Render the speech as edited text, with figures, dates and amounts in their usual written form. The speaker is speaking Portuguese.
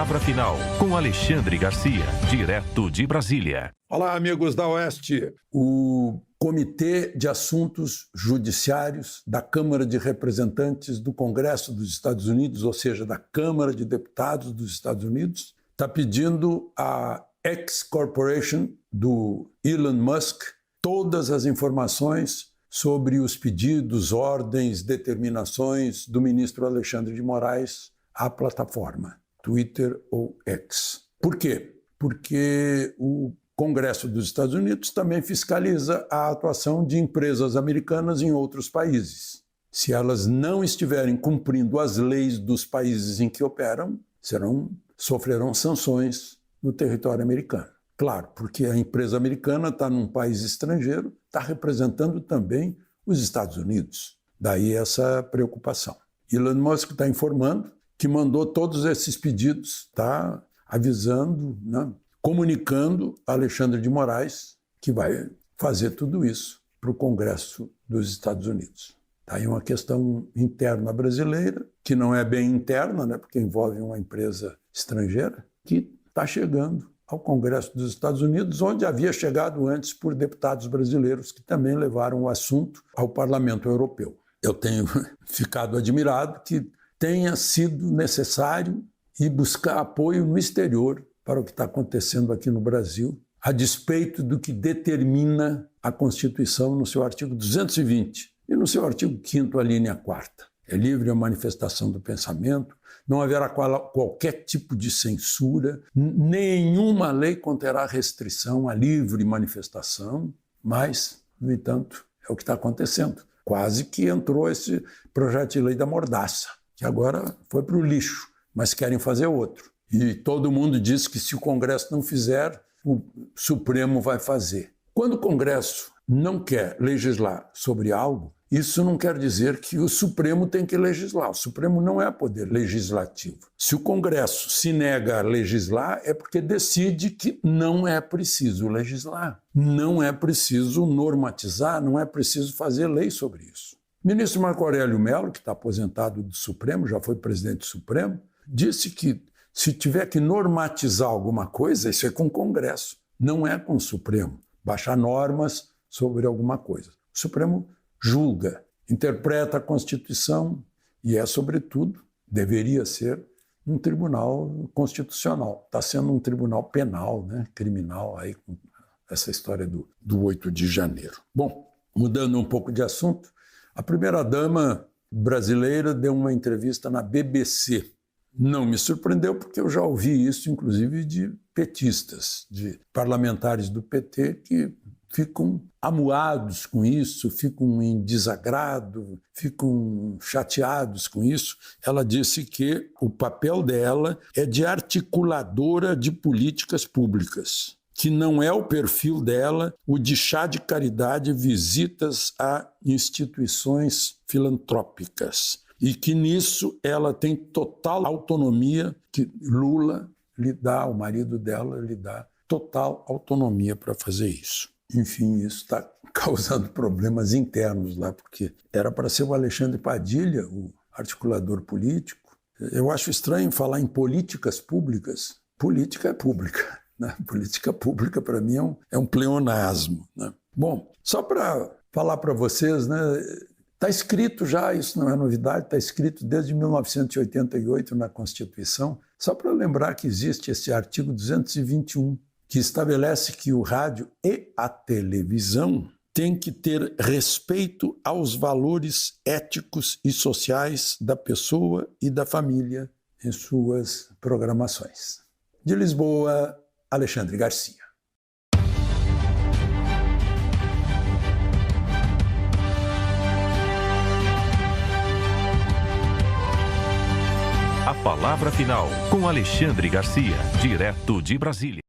Palavra Final, com Alexandre Garcia, direto de Brasília. Olá, amigos da Oeste. O Comitê de Assuntos Judiciários da Câmara de Representantes do Congresso dos Estados Unidos, ou seja, da Câmara de Deputados dos Estados Unidos, está pedindo à X Corporation do Elon Musk todas as informações sobre os pedidos, ordens, determinações do ministro Alexandre de Moraes à plataforma Twitter ou X. Por quê? Porque o Congresso dos Estados Unidos também fiscaliza a atuação de empresas americanas em outros países. Se elas não estiverem cumprindo as leis dos países em que operam, sofrerão sanções no território americano. Claro, porque a empresa americana está num país estrangeiro, está representando também os Estados Unidos. Daí essa preocupação. Elon Musk está informando que mandou todos esses pedidos, está avisando, comunicando a Alexandre de Moraes que vai fazer tudo isso para o Congresso dos Estados Unidos. Está aí uma questão interna brasileira, que não é bem interna, porque envolve uma empresa estrangeira, que está chegando ao Congresso dos Estados Unidos, onde havia chegado antes por deputados brasileiros que também levaram o assunto ao Parlamento Europeu. Eu tenho ficado admirado que tenha sido necessário ir buscar apoio no exterior para o que está acontecendo aqui no Brasil, a despeito do que determina a Constituição no seu artigo 220 e no seu artigo 5º, a linha 4ª. É livre a manifestação do pensamento, não haverá qualquer tipo de censura, nenhuma lei conterá restrição à livre manifestação, mas, no entanto, é o que está acontecendo. Quase que entrou esse projeto de lei da mordaça, que agora foi para o lixo, mas querem fazer outro. E todo mundo diz que se o Congresso não fizer, o Supremo vai fazer. Quando o Congresso não quer legislar sobre algo, isso não quer dizer que o Supremo tem que legislar. O Supremo não é poder legislativo. Se o Congresso se nega a legislar, é porque decide que não é preciso legislar, não é preciso normatizar, não é preciso fazer lei sobre isso. O ministro Marco Aurélio Mello, que está aposentado do Supremo, já foi presidente do Supremo, disse que se tiver que normatizar alguma coisa, isso é com o Congresso, não é com o Supremo. Baixar normas sobre alguma coisa. O Supremo julga, interpreta a Constituição e é, sobretudo, deveria ser um tribunal constitucional. Está sendo um tribunal penal, criminal, aí, com essa história do 8 de janeiro. Bom, mudando um pouco de assunto, a primeira-dama brasileira deu uma entrevista na BBC. Não me surpreendeu, porque eu já ouvi isso, inclusive, de petistas, de parlamentares do PT que ficam amuados com isso, ficam em desagrado, ficam chateados com isso. Ela disse que o papel dela é de articuladora de políticas públicas, que não é o perfil dela o de chá de caridade, visitas a instituições filantrópicas, e que nisso ela tem total autonomia, que Lula lhe dá, o marido dela lhe dá total autonomia para fazer isso. Enfim, isso está causando problemas internos lá, porque era para ser o Alexandre Padilha, o articulador político. Eu acho estranho falar em políticas públicas. Política é pública. Política pública, para mim, é um pleonasmo. Bom, só para falar para vocês, está escrito já, isso não é novidade, está escrito desde 1988 na Constituição, só para lembrar que existe esse artigo 221, que estabelece que o rádio e a televisão têm que ter respeito aos valores éticos e sociais da pessoa e da família em suas programações. De Lisboa, Alexandre Garcia. A Palavra Final, com Alexandre Garcia, direto de Brasília.